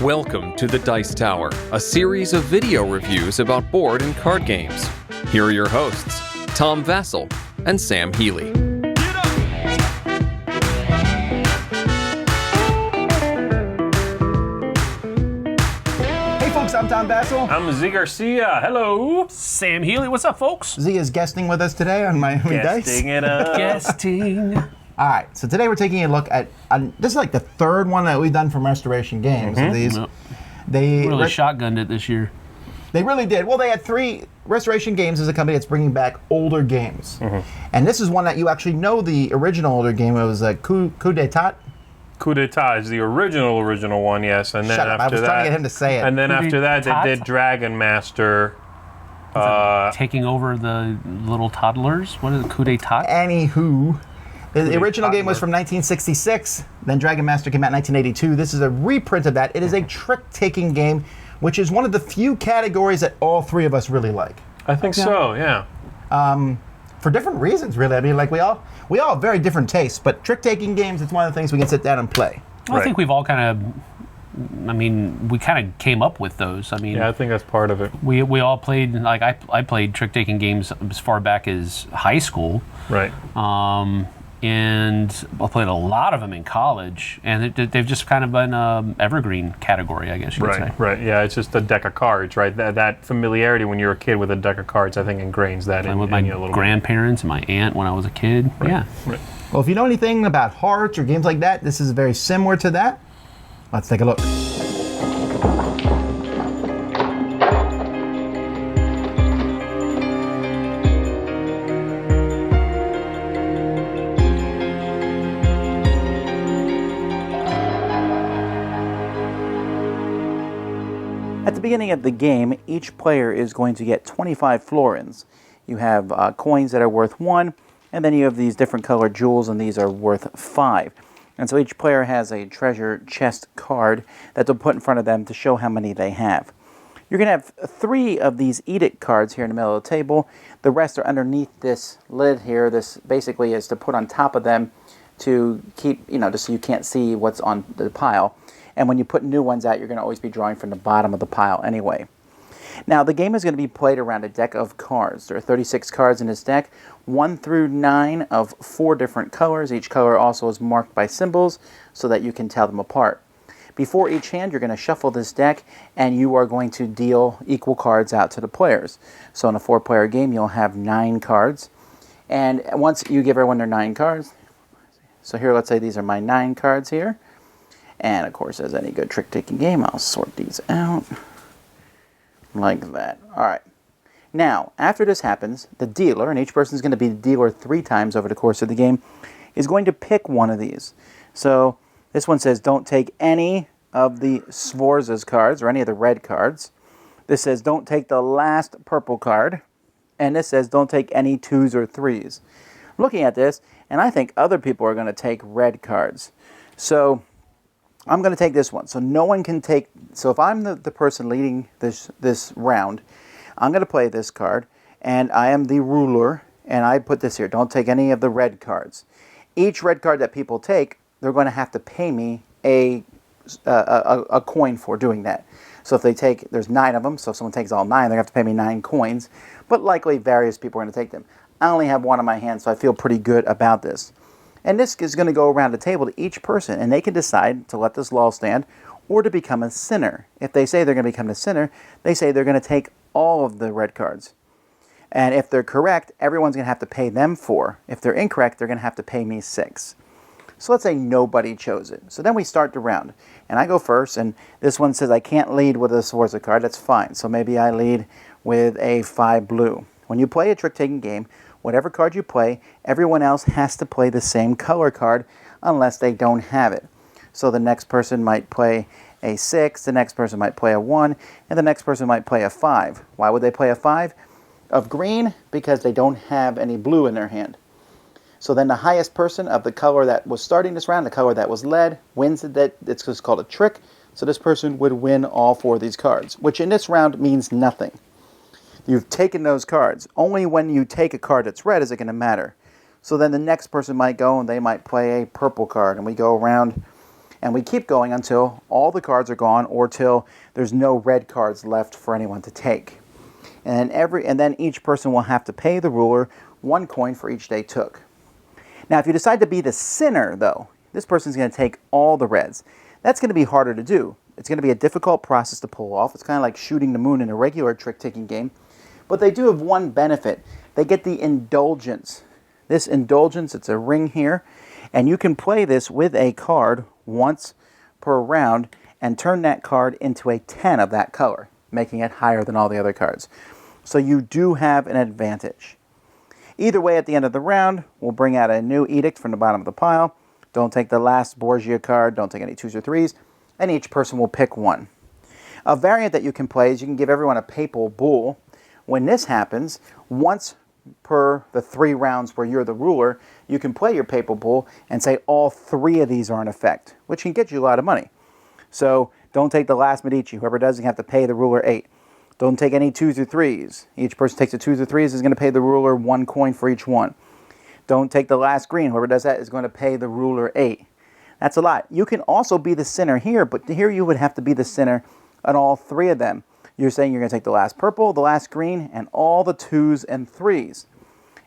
Welcome to the Dice Tower, a series of video reviews about board and card games. Here are your hosts, Tom Vasel and Sam Healey. Hey folks, I'm Tom Vasel. I'm Zee Garcia. Hello. Sam Healey. What's up, folks? Zee is guesting with us today on Miami Dice. Guesting it up. Guesting. All right, so today we're taking a look at, this is like the third one that we've done from Restoration Games. Of these. Yep. They Really shotgunned it this year. They really did. Well, they had three. Restoration Games is a company that's bringing back older games. And this is one that you actually know the original older game. It was a Coup d'etat. Coup d'etat is the original one, yes. And then Shut up, after I was trying to get him to say it. And then Coup after that, d'etat? they did Dragon Master. Taking over the little toddlers. What is it? Coup d'etat? Anywho, the Coup original d'etat. game was from 1966. Then Dragon Master came out in 1982. This is a reprint of that. It is a trick-taking game, which is one of the few categories that all three of us really like. I think so, yeah. For different reasons, really. I mean, like we all have very different tastes, but trick-taking games, it's one of the things we can sit down and play. Well, I Right. think we've all we kind of came up with those. I mean, Yeah, I think that's part of it. we all played, like I played trick-taking games as far back as high school. Right. And I played a lot of them in college, and they've just kind of been evergreen category, I guess you could say. Right. Yeah, it's just a deck of cards, right? That familiarity when you're a kid with a deck of cards, I think, ingrains that in And with my you a little grandparents and my aunt when I was a kid. Yeah. bit. Right. Well, if you know anything about hearts or games like that, this is very similar to that. Let's take a look. At the beginning of the game, each player is going to get 25 florins. You have coins that are worth 1, and then you have these different colored jewels, and these are worth 5. And so each player has a treasure chest card that they'll put in front of them to show how many they have. You're going to have 3 of these edict cards here in the middle of the table. The rest are underneath this lid here. This basically is to put on top of them to keep, just so you can't see what's on the pile. And when you put new ones out, you're going to always be drawing from the bottom of the pile anyway. Now, the game is going to be played around a deck of cards. There are 36 cards in this deck, 1 through 9 of 4 different colors. Each color also is marked by symbols so that you can tell them apart. Before each hand, you're going to shuffle this deck, and you are going to deal equal cards out to the players. So in a 4-player game, you'll have 9 cards. And once you give everyone their 9 cards, so here, let's say these are my 9 cards here. And of course, as any good trick-taking game, I'll sort these out like that. All right. Now, after this happens, the dealer, and each person is going to be the dealer 3 times over the course of the game, is going to pick one of these. So this one says, don't take any of the Sforza's cards or any of the red cards. This says, don't take the last purple card. And this says, don't take any 2s or 3s. I'm looking at this, and I think other people are going to take red cards. So I'm going to take this one. So no one can take... So if I'm the person leading this round, I'm going to play this card, and I am the ruler, and I put this here. Don't take any of the red cards. Each red card that people take, they're going to have to pay me a coin for doing that. So if they take... There's 9 of them, so if someone takes all 9, they're going to have to pay me 9 coins. But likely various people are going to take them. I only have 1 in my hand, so I feel pretty good about this. And this is going to go around the table to each person, and they can decide to let this law stand or to become a sinner. If they say they're going to become a sinner, they say they're going to take all of the red cards. And if they're correct, everyone's going to have to pay them 4. If they're incorrect, they're going to have to pay me 6. So let's say nobody chose it. So then we start the round. And I go first, and this one says I can't lead with a Sforza card. That's fine. So maybe I lead with a 5 blue. When you play a trick-taking game, whatever card you play, everyone else has to play the same color card unless they don't have it. So the next person might play a 6, the next person might play a 1, and the next person might play a 5. Why would they play a 5? Of green, because they don't have any blue in their hand. So then the highest person of the color that was starting this round, the color that was led, wins it. It's just called a trick. So this person would win all 4 of these cards, which in this round means nothing. You've taken those cards. Only when you take a card that's red is it going to matter. So then the next person might go and they might play a purple card, and we go around And we keep going until all the cards are gone or till there's no red cards left for anyone to take. And then each person will have to pay the ruler 1 coin for each they took. Now, if you decide to be the sinner, though, this person's going to take all the reds. That's going to be harder to do. It's going to be a difficult process to pull off. It's kind of like shooting the moon in a regular trick-taking game. But they do have one benefit. They get the Indulgence. This Indulgence, it's a ring here, and you can play this with a card once per round and turn that card into a 10 of that color, making it higher than all the other cards. So you do have an advantage. Either way, at the end of the round, we'll bring out a new edict from the bottom of the pile. Don't take the last Borgia card, don't take any 2s or 3s, and each person will pick one. A variant that you can play is you can give everyone a papal bull. When this happens, once per the 3 rounds where you're the ruler, you can play your papal bull and say all 3 of these are in effect, which can get you a lot of money. So don't take the last Medici. Whoever doesn't have to pay the ruler 8. Don't take any 2s or 3s. Each person takes the 2s or 3s is going to pay the ruler 1 coin for each one. Don't take the last green. Whoever does that is going to pay the ruler 8. That's a lot. You can also be the sinner here, but here you would have to be the sinner on all 3 of them. You're saying you're going to take the last purple, the last green, and all the 2s and 3s.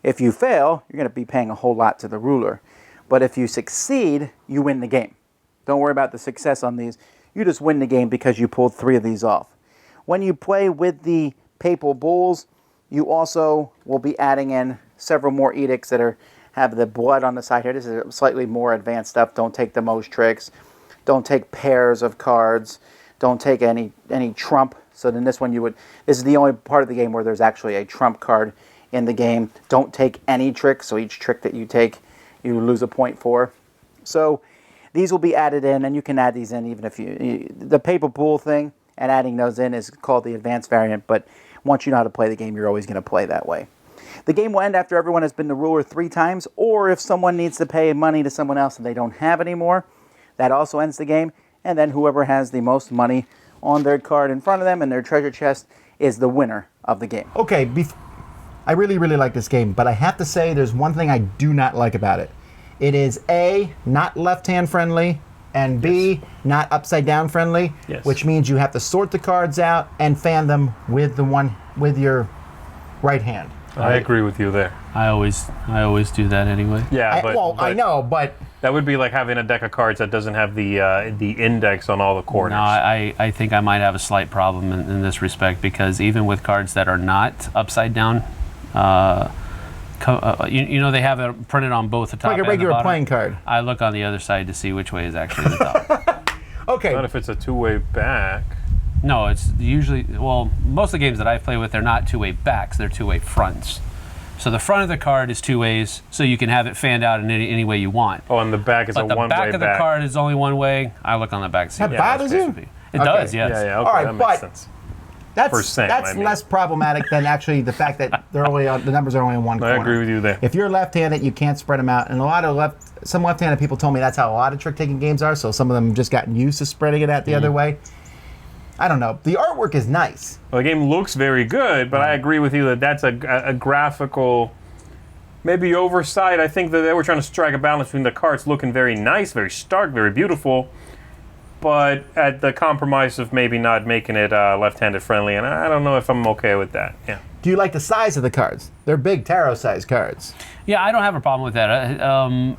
If you fail, you're going to be paying a whole lot to the ruler. But if you succeed, you win the game. Don't worry about the success on these. You just win the game because you pulled 3 of these off. When you play with the papal bulls, you also will be adding in several more edicts that have the blood on the side here. This is slightly more advanced stuff. Don't take the most tricks. Don't take pairs of cards. Don't take any trump. So then this one this is the only part of the game where there's actually a trump card in the game. Don't take any tricks. So each trick that you take, you lose a point for. So these will be added in, and you can add these in even if the paper pool thing and adding those in is called the advanced variant, but once you know how to play the game, you're always going to play that way. The game will end after everyone has been the ruler 3 times, or if someone needs to pay money to someone else and they don't have any more, that also ends the game, and then whoever has the most money on their card in front of them in their treasure chest is the winner of the game. Okay, I really, really like this game, but I have to say there's one thing I do not like about it. It is A, not left-hand friendly, and B, not upside-down friendly, which means you have to sort the cards out and fan them with your right hand. I agree with you there. I always do that anyway. Yeah, but I know, but that would be like having a deck of cards that doesn't have the index on all the corners. No, I think I might have a slight problem in this respect, because even with cards that are not upside down, they have it printed on both the top like a and the regular bottom. playing card. I look on the other side to see which way is actually the top. Okay. Not if it's a 2-way back. No, it's usually, most of the games that I play with, they're not 2-way backs, they're 2-way fronts. So the front of the card is 2 ways, so you can have it fanned out in any way you want. Oh, and the back is a one-way back. But the back of the card is only 1 way. I look on the back. That bothers you? It does, yes. Yeah, okay, All right, that makes sense. That's less problematic than actually the fact that the numbers are only in one corner. I agree with you there. If you're left-handed, you can't spread them out, and some left-handed people told me that's how a lot of trick-taking games are. So some of them just gotten used to spreading it out the other way. I don't know. The artwork is nice. Well, the game looks very good, but I agree with you that that's a graphical maybe oversight. I think that they were trying to strike a balance between the cards looking very nice, very stark, very beautiful, but at the compromise of maybe not making it left-handed friendly, and I don't know if I'm okay with that. Yeah. Do you like the size of the cards? They're big tarot-sized cards. Yeah, I don't have a problem with that.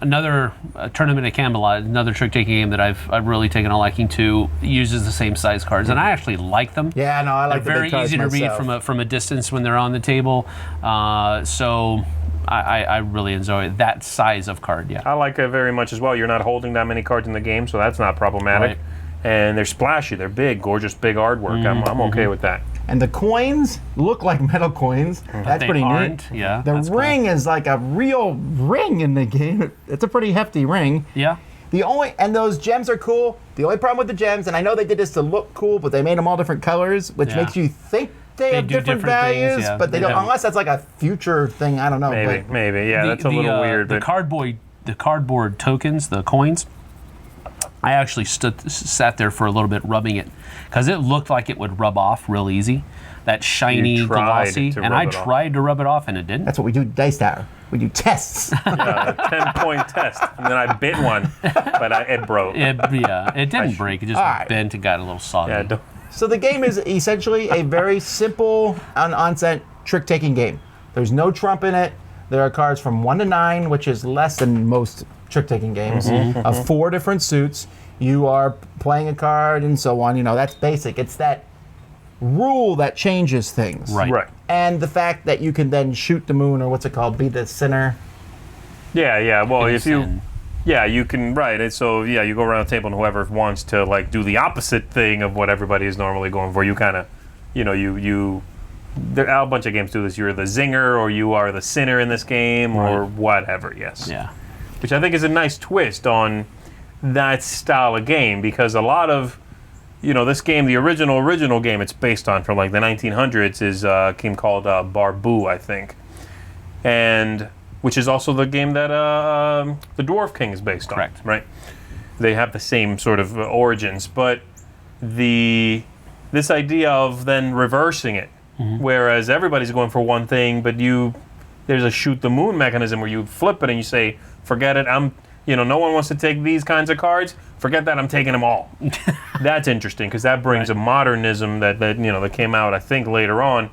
Another Tournament of Camelot, another trick-taking game that I've really taken a liking to, uses the same size cards, and I actually like them. Yeah, no, I like They're the big cards very easy to myself. read from a distance when they're on the table. So I really enjoy that size of card. Yeah, I like it very much as well. You're not holding that many cards in the game, so that's not problematic. Right. And they're splashy. They're big, gorgeous, big artwork. I'm okay with that. And the coins look like metal coins. That's they pretty aren't. neat. Yeah, The that's cool. ring is like a real ring in the game. It's a pretty hefty ring. Yeah. And those gems are cool. The only problem with the gems, and I know they did this to look cool, but they made them all different colors, which Yeah. makes you think they have do different different things, values, yeah. but they They don't. don't. Unless that's like a future thing. I don't know. Maybe. Yeah, that's a little weird. The But cardboard tokens, the coins, I actually sat there for a little bit rubbing it because it looked like it would rub off real easy. That shiny, glossy, and I tried to rub it off and it didn't. That's what we do at Dice Tower. We do tests. Yeah, a 10-point test. And then I bit one, but it broke. It didn't break. It just bent and got a little soggy. Yeah, So the game is essentially a very simple onset trick-taking game. There's no trump in it. There are cards from 1 to 9, which is less than most trick-taking games, of 4 different suits. You are playing a card and so on. That's basic. It's that rule that changes things. Right. And the fact that you can then shoot the moon, or what's it called, be the sinner. Yeah. Well, if you... Yeah, you can, right. And so, yeah, you go around the table and whoever wants to, like, do the opposite thing of what everybody is normally going for, you kind of, there are a bunch of games do this. You're the zinger or you are the sinner in this game or whatever, yes. Yeah. Which I think is a nice twist on that style of game because a lot of, this game, the original game it's based on from, like, the 1900s is a game called Barbu, I think. And... which is also the game that the Dwarf King is based on. Correct. Right? They have the same sort of origins, but this idea of then reversing it, whereas everybody's going for one thing, but there's a shoot the moon mechanism where you flip it and you say, forget it, no one wants to take these kinds of cards, forget that, I'm taking them all. That's interesting, because that brings a modernism that came out, I think, later on,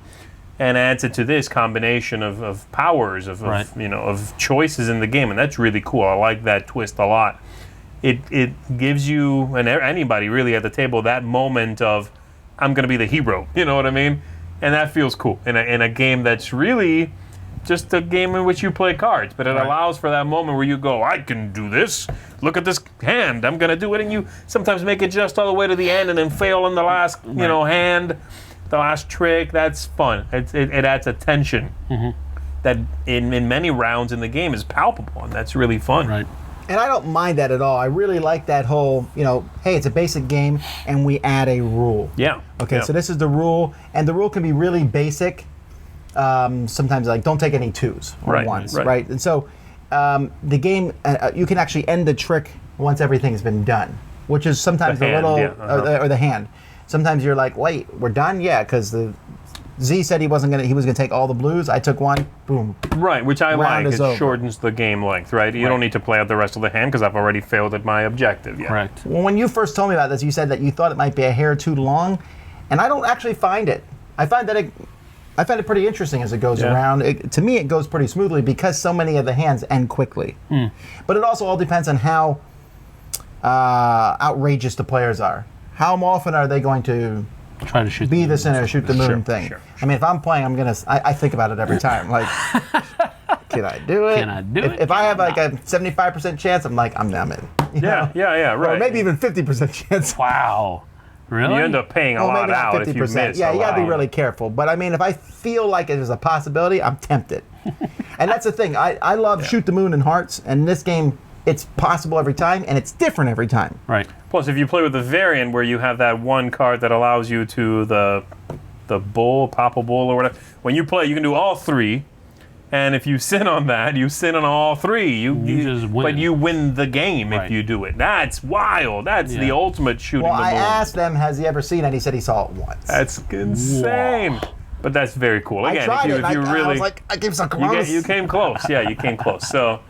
and adds it to this combination of powers, of choices in the game, and that's really cool. I like that twist a lot. It gives you, and anybody really at the table, that moment of, I'm going to be the hero, you know what I mean? And that feels cool in a game that's really just a game in which you play cards, but it allows for that moment where you go, I can do this. Look at this hand. I'm going to do it. And you sometimes make it just all the way to the end and then fail in the last, hand, the last trick. That's fun. It adds a tension that in many rounds in the game is palpable, and that's really fun. Right. And I don't mind that at all. I really like that whole, hey, it's a basic game, and we add a rule. Yeah. Okay, so this is the rule, and the rule can be really basic. Sometimes, like, don't take any 2s or 1s, right? And so the game, you can actually end the trick once everything's been done, which is sometimes The hand, or the hand. Sometimes you're like, wait, we're done? Yeah, because the Zee said he was gonna take all the blues. I took one, boom. Right, which I like. It over. shortens the game length, right? You don't need to play out the rest of the hand because I've already failed at my objective. Yeah. Correct. Well, when you first told me about this, you said that you thought it might be a hair too long, and I don't actually find it. I find it pretty interesting as it goes around. To me, it goes pretty smoothly because so many of the hands end quickly. But it also all depends on how outrageous the players are. How often are they going to try to shoot the center, shoot the moon thing? Sure. I mean, if I'm playing, I think about it every time. Like, can I do it? Can I do it? If I have like a 75% chance, I'm like, I'm in. Yeah, right. Or maybe even 50% chance. Wow. Really? You end up paying a lot maybe not out if you miss. Yeah, you got to be really careful. But I mean, if I feel like it is a possibility, I'm tempted. And that's the thing. I love Shoot the Moon and Hearts, and this game, it's possible every time, and it's different every time. Right. Plus, if you play with the variant where you have that one card that allows you to the bull, Papa Bull, or whatever, when you play, you can do all 3. And if you sit on that, you sit on all 3. You just win. But you win the game if you do it. That's wild. That's the ultimate shooting Well, the moon. I asked him, has he ever seen it? He said he saw it once. That's insane. Whoa. But that's very cool. Again, I tried if you I really, was like, I gave some close. You came close. Yeah, you came close. So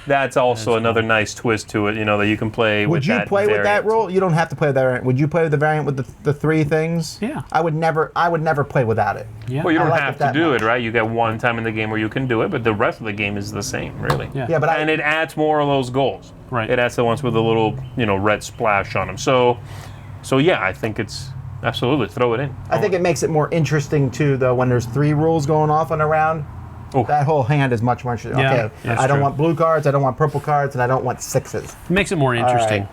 that's also another nice twist to it, that you can play with that Would you play with that rule? You don't have to play with that variant. Would you play with the variant with the 3 things? Yeah. I would never play without it. Yeah. Well, you don't like have it to that do much. it, right? You get one time in the game where you can do it, but the rest of the game is the same, really. Yeah. Yeah, but And it adds more of those goals. Right. It adds the ones with the little, red splash on them. So yeah, I think it's absolutely throw it in. I think it makes it more interesting too, though, when there's 3 rules going off and around. Oh. That whole hand is much more interesting. Yeah, Okay, that's I don't true. want blue cards, I don't want purple cards, and I don't want 6s. It makes it more interesting. right.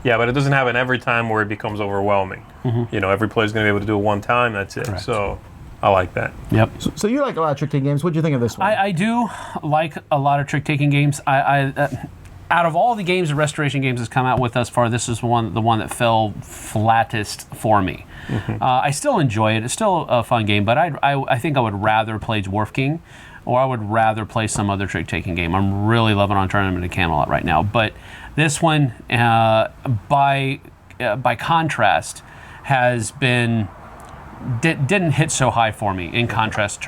Yeah, but it doesn't happen every time where it becomes overwhelming. Every player's going to be able to do it one time. That's it. Correct. So I like that. Yep. So you like a lot of trick-taking games. What do you think of this one? I do like a lot of trick-taking games. Out of all the games, the Restoration Games has come out with thus far, this is the one that fell flattest for me. I still enjoy it. It's still a fun game, but I think I would rather play Dwarf King, or I would rather play some other trick-taking game. I'm really loving on Tournament of Camelot right now. But This one, by contrast, has been didn't hit so high for me in contrast to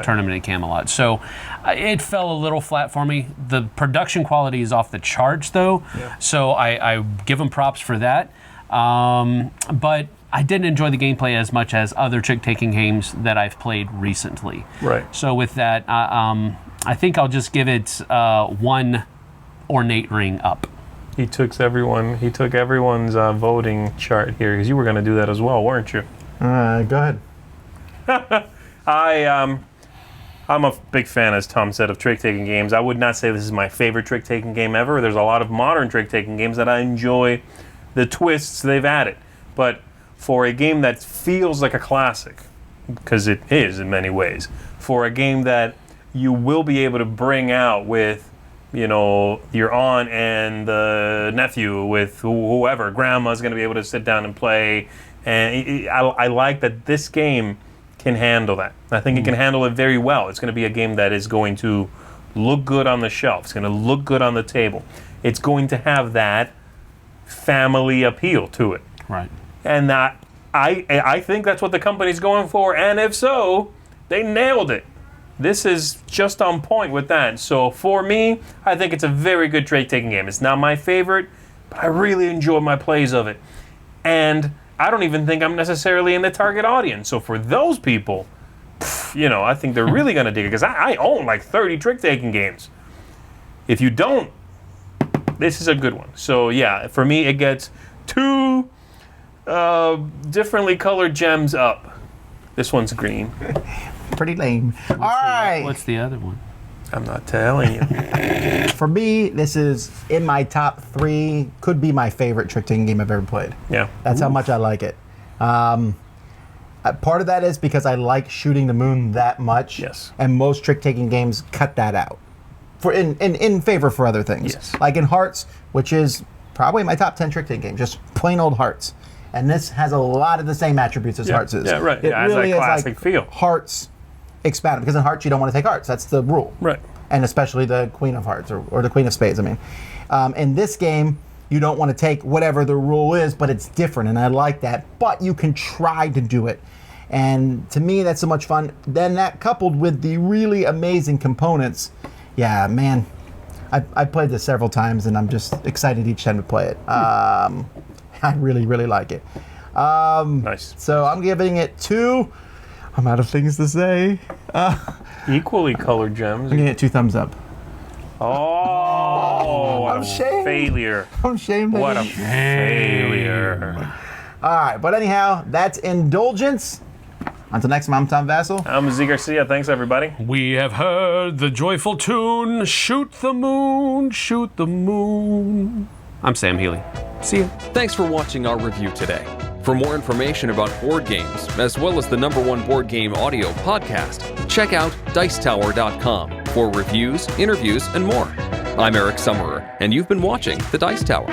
Tournament of Camelot. So it fell a little flat for me. The production quality is off the charts, though, so I give them props for that. But I didn't enjoy the gameplay as much as other trick-taking games that I've played recently. Right. So with that, I think I'll just give it 1 ornate ring up. He took everyone's voting chart here, because you were going to do that as well, weren't you? Go ahead. I'm a big fan, as Tom said, of trick-taking games. I would not say this is my favorite trick-taking game ever. There's a lot of modern trick-taking games that I enjoy the twists they've added. But for a game that feels like a classic, because it is in many ways, for a game that you will be able to bring out with, your aunt and the nephew, with whoever, grandma's going to be able to sit down and play. And I like that this game can handle that. I think it can handle it very well. It's going to be a game that is going to look good on the shelf. It's going to look good on the table. It's going to have that family appeal to it. Right. And I think that's what the company's going for. And if so, they nailed it. This is just on point with that. So for me, I think it's a very good trick-taking game. It's not my favorite, but I really enjoy my plays of it. And I don't even think I'm necessarily in the target audience. So for those people, I think they're really going to dig it, because I own like 30 trick-taking games. If you don't, this is a good one. So yeah, for me, it gets 2 differently colored gems up. This one's green. Pretty lame. All right. What's the other one? I'm not telling you. For me, this is in my top 3. Could be my favorite trick-taking game I've ever played. Yeah. That's how much I like it. Part of that is because I like shooting the moon that much. Yes. And most trick-taking games cut that out in favor for other things. Yes. Like in Hearts, which is probably my top 10 trick-taking game, just plain old Hearts. And this has a lot of the same attributes as Hearts is. Yeah, right. It has really that is classic like feel. Hearts expanded, because in Hearts you don't want to take Hearts. That's the rule. Right. And especially the Queen of Hearts, or the Queen of Spades, I mean. In this game, you don't want to take whatever the rule is, but it's different, and I like that. But you can try to do it. And to me, that's so much fun. Then that coupled with the really amazing components, yeah, man. I played this several times, and I'm just excited each time to play it. I really, really like it. Nice. So I'm giving it 2. I'm out of things to say. Equally colored gems. I'm giving it 2 thumbs up. Oh, what I'm a ashamed. failure. I'm ashamed. What a failure. All right, but anyhow, that's Indulgence. Until next time, I'm Tom Vasel. I'm Zee Garcia. Thanks, everybody. We have heard the joyful tune, shoot the moon, shoot the moon. I'm Sam Healey. See ya. Thanks for watching our review today. For more information about board games, as well as the #1 board game audio podcast, check out Dicetower.com for reviews, interviews, and more. I'm Eric Summerer, and you've been watching The Dice Tower.